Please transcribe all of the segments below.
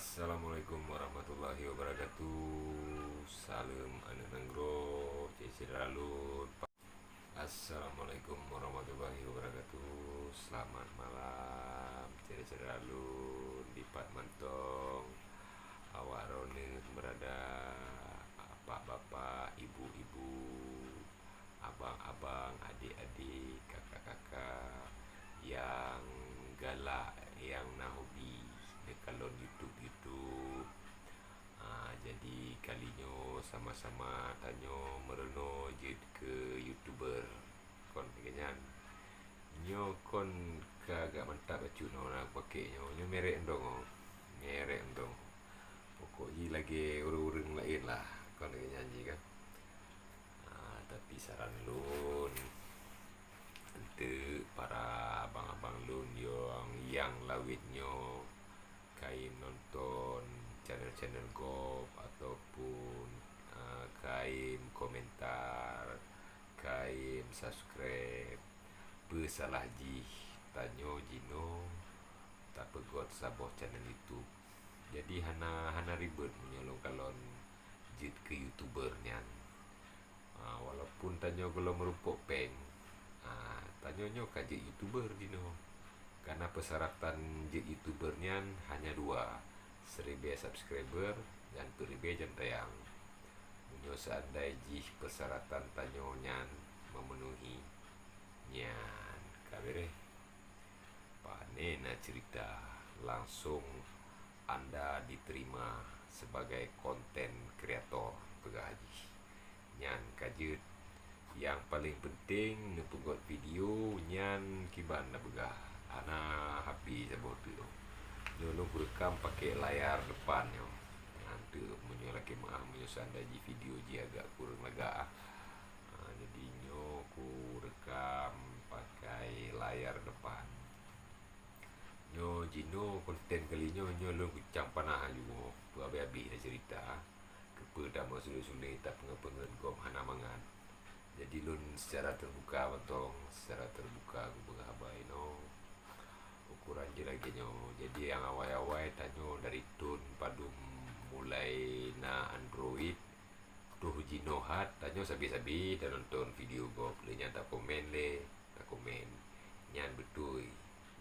Assalamualaikum warahmatullahi wabarakatuh. Salam anu nenggro, ciciralun. Assalamualaikum warahmatullahi wabarakatuh. Selamat malam, ciciralun. Dipat mentong. Awak rone berada bapak-bapak, ibu-ibu, abang-abang, adik-adik, kakak-kakak yang galak, yang nak hobi dekalon YouTube. Jadi kalinya sama-sama tanyo merono je ke YouTuber kon kenyan. Nyo kon kagak mantap bacu no nak pakai nyo merek ndong. Merek ndong. Pokok ji lagi urung-urung lain lah kon nyanyi kan. Tapi saran lun untuk para abang-abang lun yang lawitnya kain nonton channel-channel GoP ataupun kain komentar, kain subscribe, bersalah ji tanyo jino tak pegot saboh channel YouTube. Jadi hana ribet menyolong kalon jit ke YouTuber nian. Walaupun tanyo kalau merupuk peng, tanyo nyo kaji YouTuber jino. Karena persyaratan jit YouTuber nian hanya dua, 1000 subscriber dan 1000 jam tayang. Menyo seandai jih persyaratan tanyo nian memenuhi nian kabere. Pane na cerita langsung Anda diterima sebagai konten kreator pegaji. Nyan kajet yang paling penting nepugot video nyan kiban na begah. Ana happy sabot tu. Nyo rekam pakai layar depan nyo. Nanti menyo laki mah menyo sanda ji video ji agak kurang lega. Jadi nyo ku rekam pakai layar depan. Nyo jino konten kali nyo lu kucang panah juga. Tu abi-abi dah cerita. Kepada sulit-sulit tak pengen gom hana mangan. Jadi lun secara terbuka bentong, secara terbuka aku berhabai no. Ukuran je lagi nyo. Jadi yang awal-awal tanyo dari tun padum mulai na Android tuh jino hat tanyo sabi-sabi dan nonton video gop le nyan tak komen le, tak komen. Nyan betul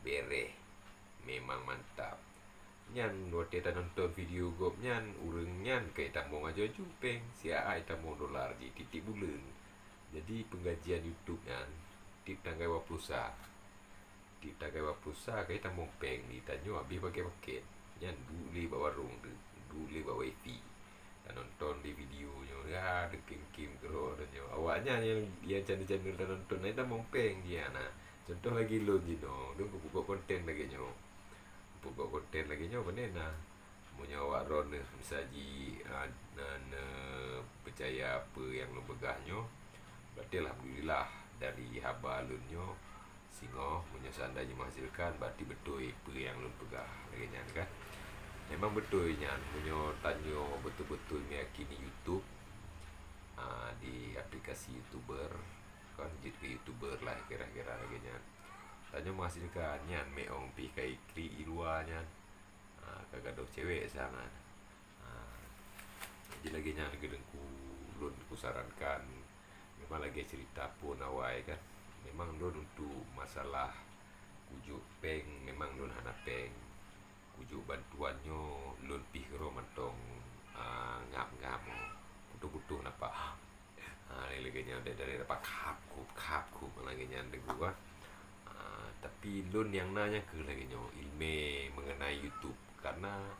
bereh. Memang mantap. Nyan waktu kita nonton video gop nyan urang nyan kayak tambung aja jumpeng sia ai tambung dolar di titik bulan. Jadi penggajian YouTube nyan tip tanggai waplusa. Tip tanggai waplusa kayak tambung peng di tanyo habis pakai paket. Nyan beli bawa warung tu, beli bawa wifi. Dan nonton di videonya ya ada kim-kim kero dan nyo. Awaknya yang channel-channel dan nonton ai tambung peng dia nah. Contoh lagi lo jino, lu buka konten lagi nyo. Buka konten lagi nyo benar punya waron misaji percaya apa yang lo begahnya berarti alhamdulillah dari haba lunyo singo punya sandanya menghasilkan berarti betul apa yang lo begah lagi nyan kan memang betul nyan punya tanyo betul-betul meyakini YouTube di aplikasi YouTuber kan jadi YouTuber lah kira-kira lagi nyan tanya menghasilkan nyan meong pi kai kri ilua nyan kagak dok cewek sangat jadi lagi nyan gedengku lun ku sarankan memang lagi cerita pun awai kan memang lun untuk masalah kujuk peng memang lun hana peng kujuk bantuannya lun pi kero mentong ngap-ngap butuh-butuh napa lagi nyan dari dapat kap lagi nyan degu kan. Tapi lun yang nanya ke lagi nyo ilmu mengenai YouTube karena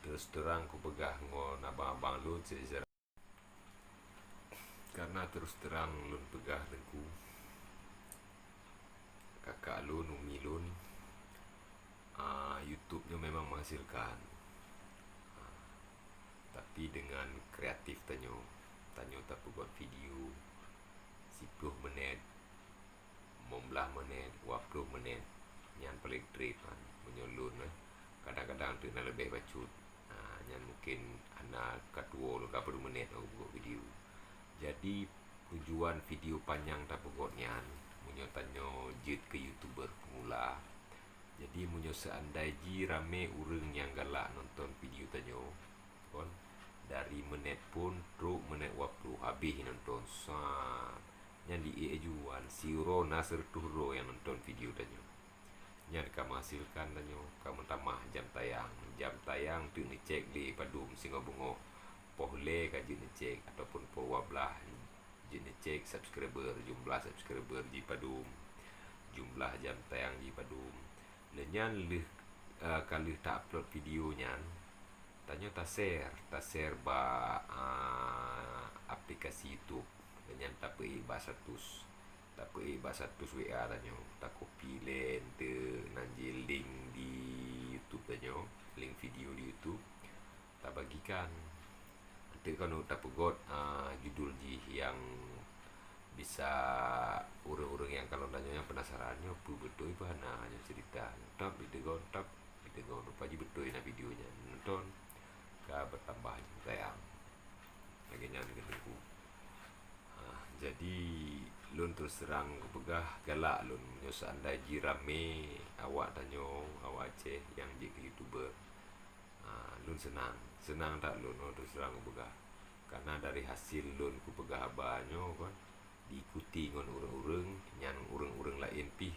terus terang ku pegah ngon abang-abang lun sejarah karena terus terang lun pegah dengku kakak lun umi lun YouTube nya memang menghasilkan tapi dengan kreatif tanyo tak buat video 10 menit 15 menit 20 menit yang paling trip kan menyolun kadang-kadang tu nak lebih bacut yang mungkin anak kedua lu 20 menit buat video jadi tujuan video panjang tak buat nyan menyotanyo jit ke YouTuber pemula Jadi munyo seandai ji rame urang yang galak nonton video tanyo kon dari menit pun truk menit waktu habis nonton yang di juan siro nasir turo yang nonton video tanyo yang kamu hasilkan tanyo kamu tambah jam tayang tu ni cek di padum singo bungo pohle kaji ni cek ataupun po wablah ji ni cek subscriber jumlah subscriber di padum jumlah jam tayang di padum lenyan leh kalau tak upload videonya tanyo ta share ba aplikasi YouTube lenyan tak pergi bahasa tus WA tanyo tak copy len te nanji link di YouTube tanyo link video di YouTube tak bagikan nanti kan tak pegot judul ji yang bisa urang-urang yang kalau tanya yang penasarannya betul hana hanya cerita tap video lupa ji betul na videonya nonton ka bertambah tayang lagi nyang ketemu. Jadi lun terus terang pegah galak lun seandai ji rame awak tanyo awak Aceh yang ji YouTuber lun senang tak lun terus terang pegah karena dari hasil lun ku pegah banyo kan diikuti ngon urang-urang yang urang-urang lain pi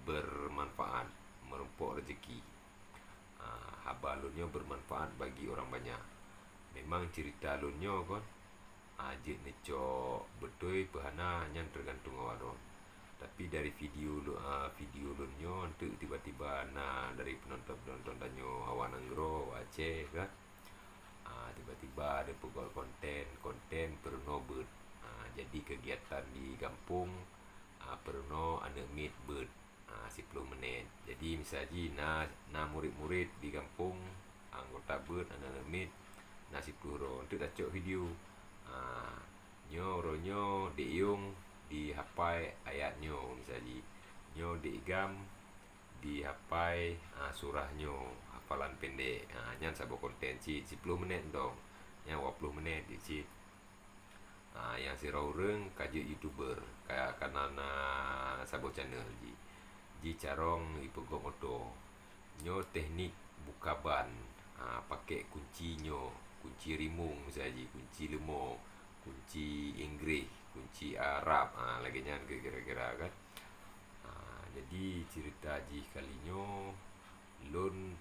bermanfaat merempok rezeki haba lunyo bermanfaat bagi orang banyak. Memang cerita lunyo kan ajit neco betul pahana yang tergantung awaron. Tapi dari video lunyo untuk tiba-tiba dari penonton tanyo awan anggro Aceh kan tiba-tiba ada pegol konten perno bird. Jadi kegiatan di kampung perno ane meet bird 10 menit. Jadi misalnya na murid-murid di kampung anggota bird ane meet na 10 ro untuk dah cok video nyo diung dihapai ayatnyo misalnya nyo diigam dihapai surahnya hafalan pendek nyan sabo konten ci 10 menit dong yang 20 menit di ci yang si orang kaji YouTuber kayak kanana sabo channel ji carong ipego moto nyo teknik buka ban pakai kunci rimung misalnya kunci lemo kunci Inggris kunci Arab lagi nyan kira-kira kan. Jadi cerita ji kalinyo lun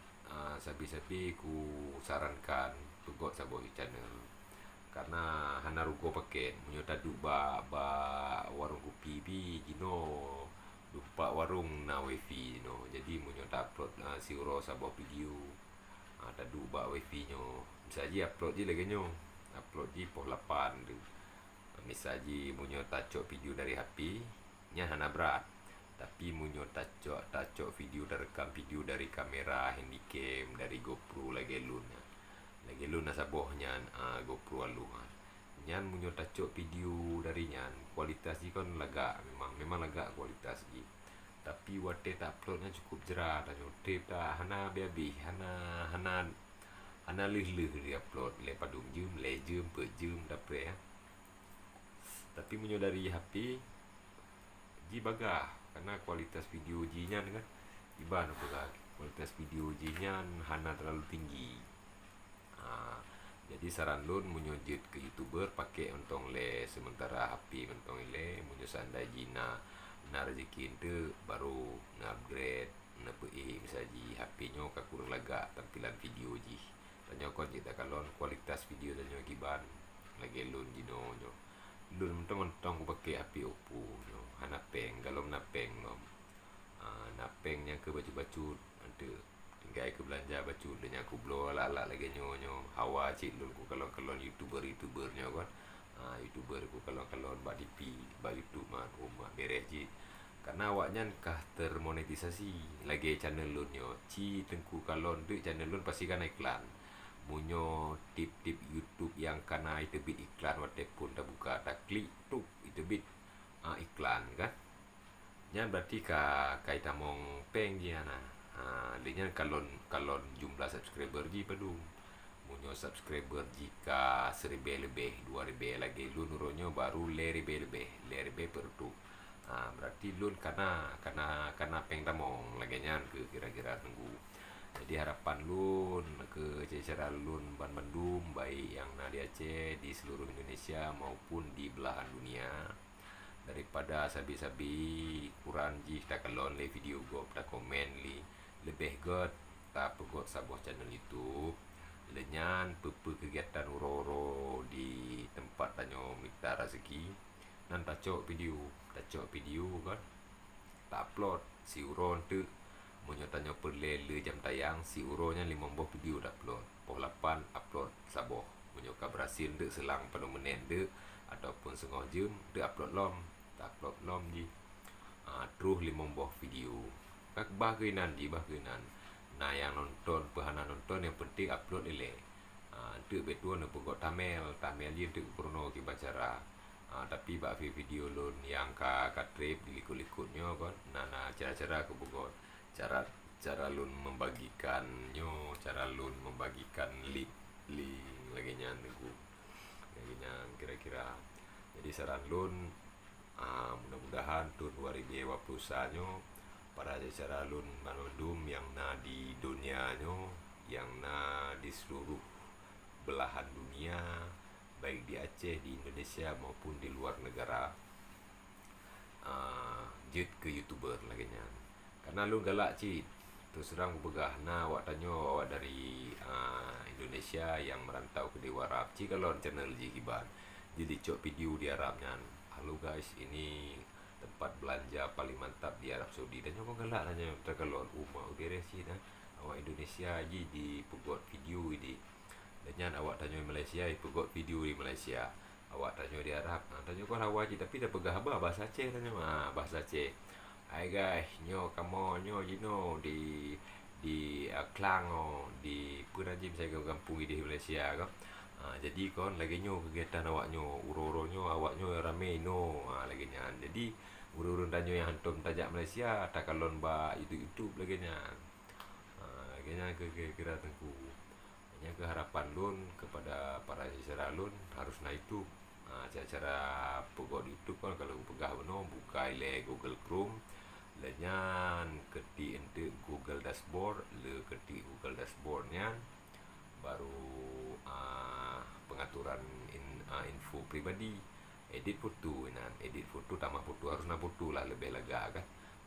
sabi-sabi ku sarankan pegot sabo channel karena hana rugo paket munyo tadu ba warung kopi bi jino lupa warung na wifi no jadi munyo ta upload siuro sabo video tadu ba wifi nyo bisa ji upload ji lagi nyo upload ji poh 8 tu misalnya munyo tacok video dari HP nya hana berat tapi munyo tacok video dari rekam video dari kamera handycam dari GoPro lagi lun nasabohnya GoPro aluhan nyan munyo tacok video dari nyan kualitas ji kan lega memang lega kualitas ji tapi wate tak uploadnya cukup jerah tanyo tape tak hana biabi hana lih di upload lepas 2 jam lejam per jam dapre tapi munyo dari HP ji bagah karena kualitas video ji nyan kan iban bagah kualitas video ji nyan hana terlalu tinggi. Jadi saran lun munyo jit ke YouTuber pakai untong le sementara HP mentong le munyo sandai jina na rezeki ente baru upgrade na PE misalnya HP nyo ka kurang laga tampilan video ji tanyo kon kita kalon kualitas video tanyo giban lagi lun jino nyo lun mentong ku pakai HP Oppo nyo hana peng galom na peng nom napengnya ke baju-baju ante tinggal ke belanja baju dengan aku blow ala lagi nyo hawa cik lun ku kalau YouTuber nyo kan YouTuber ku kalau ba DP ba YouTube mah rumah beres ji karena awaknya kah termonetisasi lagi channel lun nyo ci tengku kalon tu channel lun pasti kan iklan munyo tip-tip YouTube yang kana itu bit iklan wate pun dah buka tak klik tu itu bit iklan kan nyan berarti kai tamong peng dia dia kalon jumlah subscriber ji padu munyo subscriber jika 1000 lebih 2000 lagi lu nuronyo baru 1000 lebih per tu Berarti lun karena peng tamong lagi nyan ke kira-kira tunggu. Jadi harapan lun ke cara lun ban Bandung baik yang di Aceh, di seluruh Indonesia maupun di belahan dunia, daripada sabi-sabi kurang ji kita kelon le video go pada komen li lebih god tak pegot sabuah channel YouTube lenyan pepe kegiatan uro-uro di tempat tanyo minta rezeki nan tacok video kan tak upload si uro tu monyo tanyo perle le jam tayang si uro nya 50 video dah upload poh 8 upload saboh monyo ka berhasil de selang penuh menit de ataupun setengah jam de upload lom ji terus 50 video kak bahkenan nah yang nonton pehana nonton yang penting upload lele tu betul nak pokok tamel je tu krono ki bacara tapi bak video lon yang ka trip likut-likutnya kan nah cara-cara ke pokok cara lun membagikannya cara lun membagikan link lagi nyan kira-kira jadi saran lun mudah-mudahan tahun 2021 para cara lun Bandung yang di dunianya yang di seluruh belahan dunia baik di Aceh, di Indonesia maupun di luar negara jut ke YouTuber lagi nya karena lun galak cit terus terang begah awak tanyo awak dari Indonesia yang merantau ke Dewa Arab cik kalau channel ji kiban jadi cok video di Arab nyan halo guys ini tempat belanja paling mantap di Arab Saudi dan nyokong galak nanya terkelon rumah beres sih dah awak Indonesia ji di pegot video ini dan nyan awak tanya Malaysia pegot video di Malaysia awak tanya di Arab tanya kau awak ji tapi dah pegah bahasa Aceh tanya bahasa Aceh. Hai guys, nyo kamu nyo jino di Klang di Penajim saya ke kampung di Malaysia kan. Jadi kon lagi nyo kegiatan awak nyo uro-uro nyo awak nyo rame no lagi nyan. Jadi uro-uro danyo yang hantum tajak Malaysia tak kalon ba YouTube lagi nyan. Lagi nyan ke kira tengku. Hanya keharapan lun kepada para sisara lun harus naik YouTube. Cara-cara pokok YouTube kan kalau pegah beno buka ile Google Chrome lenyan ketik ente Google Dashboard le ketik Google Dashboardnya baru pengaturan info pribadi edit foto tambah foto harus na foto lah lebih lega kan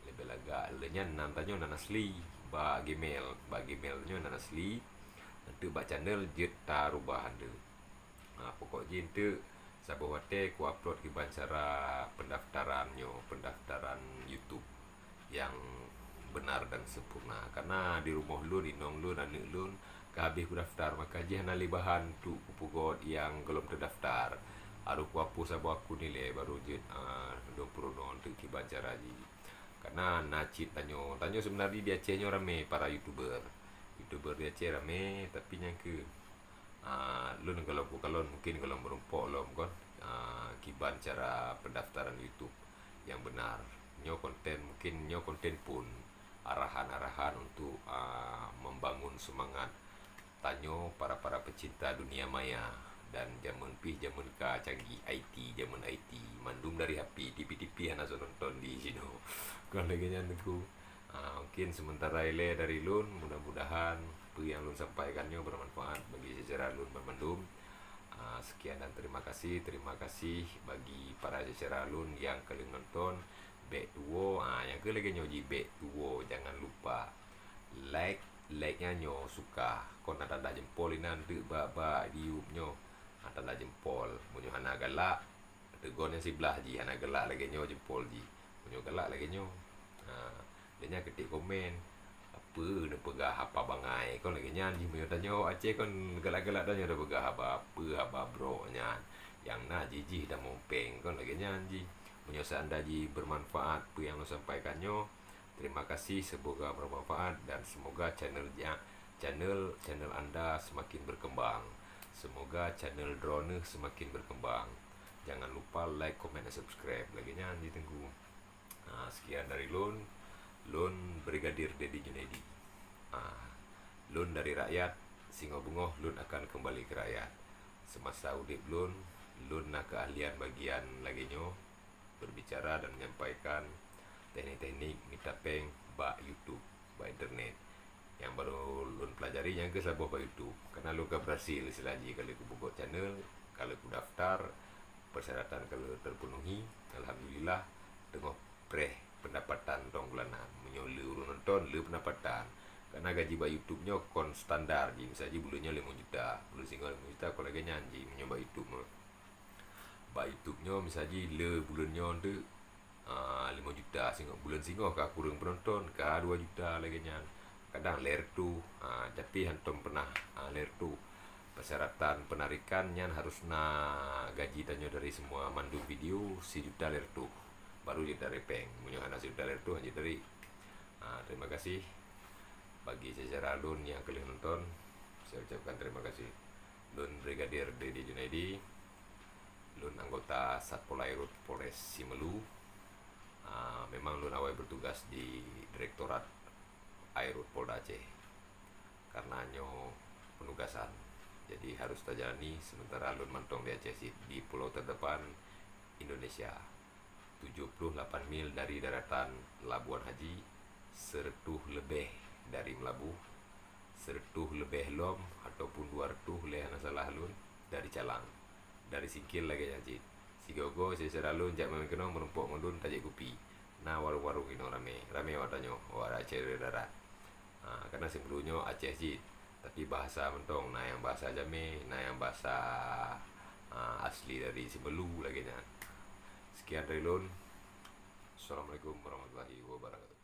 lebih lega lenyan nantanyo nan asli ba Gmailnya nan asli nanti ba channel jet tarubahan de pokok jente sabuh wate ku upload ki cara pendaftaran YouTube yang benar dan sempurna karena di rumah lun di nong lun anak lun kehabis ku daftar maka je hana bahan tu pugot yang belum terdaftar aru ku hapus sabuh aku nilai baru je 20 non tu ki cara ji karena nacit tanyo sebenarnya di Aceh nyo rame para YouTuber di Aceh rame tapi yang ke lun kalau mungkin kalau merumpok lom kon kiban cara pendaftaran YouTube yang benar nyo konten pun arahan-arahan untuk membangun semangat tanyo para pecinta dunia maya dan zaman ka canggih IT zaman IT mandum dari HP TV hana nonton di sini kalau lagi nyanku mungkin sementara ile dari lun mudah-mudahan yang lun sampaikannya bermanfaat bagi jajaran lun Bandung. Sekian dan terima kasih bagi para jajaran lun yang kalian nonton back tuo yang ke lagi nyoji back tuo jangan lupa like-nya nyo suka kon ada jempol nanti ba di YouTube nyo ada jempol munyo hana galak tegon yang sebelah ji hana galak lagi nyo jempol ji munyo galak lagi nyo dia ketik komen apa nak pegah apa bangai kon lagi nyan ji munyo tanyo Aceh kon galak-galak tanyo dah pegah apa bro nyan yang na jiji dah mompeng kon lagi nyan ji munyo seanda ji bermanfaat apa yang lo sampaikannya terima kasih semoga bermanfaat dan semoga channel anda semakin berkembang semoga channel drone semakin berkembang jangan lupa like comment dan subscribe lagi nyan ji tunggu sekian dari Lun Brigadir Dedi Junaidi Lun dari rakyat Singo Bungoh Lun akan kembali ke rakyat semasa udip Lun nak keahlian bagian lagi nyo berbicara dan menyampaikan teknik-teknik mitapeng ba YouTube, ba internet yang baru lun pelajari yang ke sabuh ba YouTube. Karena lu gak berhasil selagi kalau ku buka channel, kalau ku daftar, persyaratan kalau terpenuhi, alhamdulillah tengok preh pendapatan tong bulanan menyole urun nonton le pendapatan. Karena gaji ba YouTube nya kon standar ji, misalnya bulannya 5 juta, bulan singgah 5 juta kalau lagi nyanyi menyoba YouTube ba YouTube nya misalnya le bulannya tu 5 juta singgah bulan singgah kah kurang penonton kah 2 juta lagi nyan kadang ler tu tapi hantum pernah ler tu persyaratan penarikannya harus na gaji tanyo dari semua mandu video si juta ler tu baru dia dari peng munyohana si juta ler tu hanya dari terima kasih bagi secara lun yang kalian nonton. Saya ucapkan terima kasih. Lun Brigadir Dedi Junaidi, lun anggota Satpol Airut Polres Simelu. Memang lun awal bertugas di Direktorat Airut Polda Aceh karena nyo penugasan, jadi harus terjalani sementara lun mantong di Aceh di pulau terdepan Indonesia 78 mil dari daratan Labuan Haji, 100 lebih dari Melabuh, 100 lebih lom ataupun 200 leh salah lun dari Calang, dari Singkil lagi Haji Sigogo secara lun jak memang kena menumpuk ngundun tajik kopi. Nah warung-warung ini rame watanyo war Aceh darat. Karena sebelumnya Aceh Jid, tapi bahasa mentong nah yang bahasa Jame, nah yang bahasa asli dari Sibelu lagi nya. Sekian dari lun. Assalamualaikum warahmatullahi wabarakatuh.